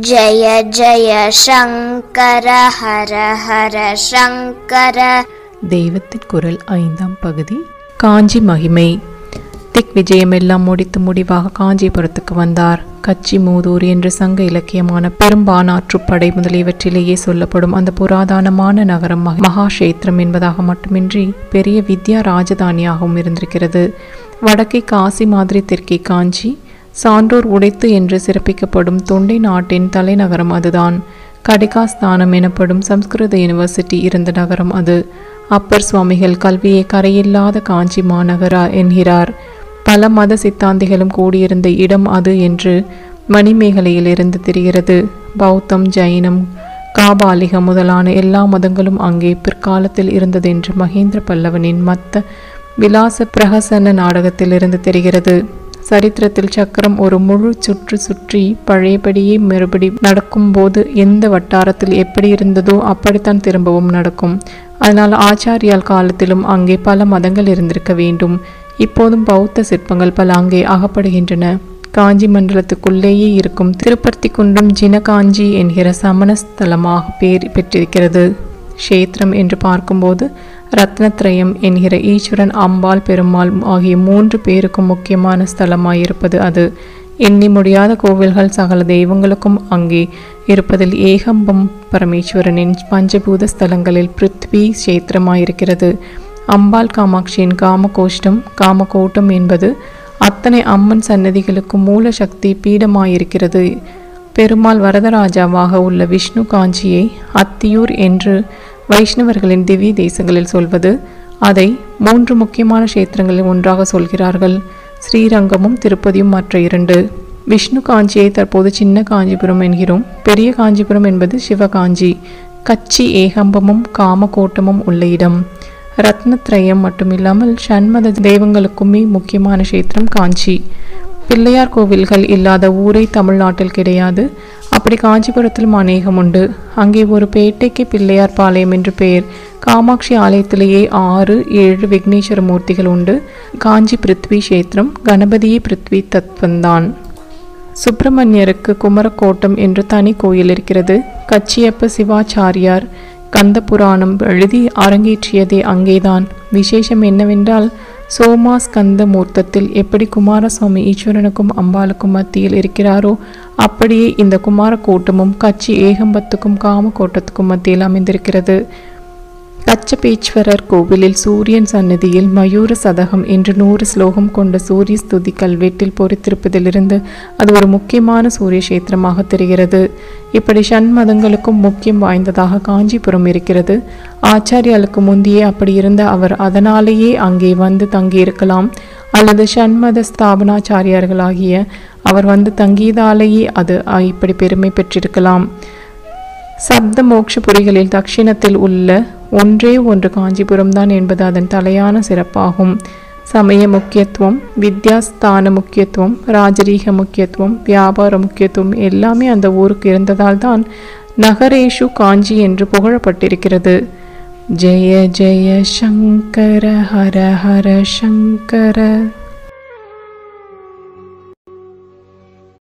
ஜய ஜய சங்கர ஹர ஹர சங்கர. தெய்வத்தின் குரல் 5ஆம் பகுதி. காஞ்சி மகிமை. திக் விஜயமெல்லாம் முடித்து முடிவாக காஞ்சிபுரத்துக்கு வந்தார். கச்சி மூதூர் என்று சங்க இலக்கியமான பெரும்பானாற்றுப்படை முதலியவற்றிலேயே சொல்லப்படும் அந்த புராதனமான நகரம் மகாஷேத்திரம் என்பதாக மட்டுமின்றி பெரிய வித்யா ராஜதானியாகவும் இருந்திருக்கிறது. வடக்கே காசி மாதிரி தெற்கே காஞ்சி, சான்றோர் உடைத்து என்று சிறப்பிக்கப்படும் தொண்டை நாட்டின் தலைநகரம் அதுதான். கடிகாஸ்தானம் எனப்படும் சம்ஸ்கிருத யூனிவர்சிட்டி இருந்த நகரம் அது. அப்பர் சுவாமிகள் கல்வியை கரையில்லாத காஞ்சி மாநகரா என்கிறார். பல மத சித்தாந்திகளும் கூடியிருந்த இடம் அது என்று மணிமேகலையில் இருந்து தெரிகிறது. பௌத்தம், ஜைனம், காபாலிகம் முதலான எல்லா மதங்களும் அங்கே பிற்காலத்தில் இருந்ததென்று மகேந்திர பல்லவனின் மத்த விலாச பிரஹசன நாடகத்தில் இருந்து தெரிகிறது. சரித்திரத்தில் சக்கரம் ஒரு முழு சுற்று சுற்றி பழையபடியே மறுபடி நடக்கும்போது எந்த வட்டாரத்தில் எப்படி இருந்ததோ அப்படித்தான் திரும்பவும் நடக்கும். அதனால் ஆச்சாரியால் காலத்திலும் அங்கே பல மதங்கள் இருந்திருக்க வேண்டும். இப்போதும் பௌத்த சிற்பங்கள் பல அங்கே அகப்படுகின்றன. காஞ்சி மண்டலத்துக்குள்ளேயே இருக்கும் திருப்பர்த்தி குன்றம் ஜினகாஞ்சி என்கிற சமணஸ்தலமாக பேர் பெற்றிருக்கிறது. க்ஷேத்திரம் என்று பார்க்கும்போது ரத்னத்ரயம் என்கிற ஈஸ்வரன், அம்பாள், பெருமாள் ஆகிய 3 பேருக்கும் முக்கியமான ஸ்தலமாயிருப்பது அது. எண்ணி முடியாத கோவில்கள் சகல தெய்வங்களுக்கும் அங்கே இருப்பதில் ஏகம்பம் பரமேஸ்வரனின் பஞ்சபூத ஸ்தலங்களில் பிருத்வி கஷேத்திரமாயிருக்கிறது. அம்பாள் காமாட்சியின் காமகோட்டம் என்பது அத்தனை அம்மன் சன்னதிகளுக்கும் மூல சக்தி பீடமாயிருக்கிறது. பெருமாள் வரதராஜாவாக உள்ள விஷ்ணு காஞ்சியை அத்தியூர் என்று வைஷ்ணவர்களின் திவ்ய தேசங்களில் சொல்வது. அதை 3 முக்கியமான கஷேத்திரங்களில் ஒன்றாக சொல்கிறார்கள். ஸ்ரீரங்கமும் திருப்பதியும் மற்ற 2. விஷ்ணு காஞ்சியை தற்போது சின்ன காஞ்சிபுரம் என்கிறோம். பெரிய காஞ்சிபுரம் என்பது சிவகாஞ்சி. கச்சி ஏகம்பமும் காமகோட்டமும் உள்ள இடம். ரத்னத்ரயம் மட்டுமில்லாமல் ஷண்மத தெய்வங்களுக்குமே முக்கியமான கஷேத்திரம் காஞ்சி. பிள்ளையார் கோவில்கள் இல்லாத ஊரே தமிழ்நாட்டில் கிடையாது. அப்படி காஞ்சிபுரத்திலும் அநேகம் உண்டு. அங்கே ஒரு பேட்டைக்கு பிள்ளையார் பாளையம் என்று பெயர். காமாட்சி ஆலயத்திலேயே 6-7 விக்னேஸ்வர மூர்த்திகள் உண்டு. காஞ்சி பிருத்வி கஷேத்திரம். கணபதியே பிருத்வி தத்துவந்தான். சுப்பிரமணியருக்கு குமரக்கோட்டம் என்று தனி கோயில் இருக்கிறது. கச்சியப்ப சிவாச்சாரியார் கந்த புராணம் எழுதி அரங்கேற்றியதே அங்கேதான். விசேஷம் என்னவென்றால், சோமாஸ்கந்த மூர்த்தத்தில் எப்படி குமாரசுவாமி ஈஸ்வரனுக்கும் அம்பாளுக்கும் மத்தியில் இருக்கிறாரோ அப்படியே இந்த குமாரக்கோட்டமும் கச்சி ஏகம்பத்துக்கும் காமகோட்டத்துக்கும் மத்தியில் அமைந்திருக்கிறது. கச்சபேஸ்வரர் கோவிலில் சூரியன் சன்னதியில் மயூர சதகம் என்று 100 ஸ்லோகம் கொண்ட சூரிய ஸ்துதி கல்வெட்டில் பொறித்திருப்பதிலிருந்து அது ஒரு முக்கியமான சூரிய கஷேத்திரமாக தெரிகிறது. இப்படி ஷண்மதங்களுக்கும் முக்கியம் வாய்ந்ததாக காஞ்சிபுரம் இருக்கிறது. ஆச்சாரியாளுக்கு முந்தையே அப்படி இருந்த அவர் அதனாலேயே அங்கே வந்து தங்கியிருக்கலாம். அல்லது ஷண்மத ஸ்தாபனாச்சாரியார்களாகிய அவர் வந்து தங்கியதாலேயே அது இப்படி பெருமை பெற்றிருக்கலாம். சப்த மோட்சபுரிகளில் தட்சிணத்தில் உள்ள ஒன்றே ஒன்று காஞ்சிபுரம் தான் என்பது அதன் தலையான சிறப்பாகும். சமய முக்கியத்துவம், வித்யாஸ்தான முக்கியத்துவம், ராஜரீக முக்கியத்துவம், வியாபார முக்கியத்துவம் எல்லாமே அந்த ஊருக்கு இருந்ததால் தான் நகரேஷு காஞ்சி என்று புகழப்பட்டிருக்கிறது. ஜெய ஜெய சங்கர ஹர ஹர சங்கர.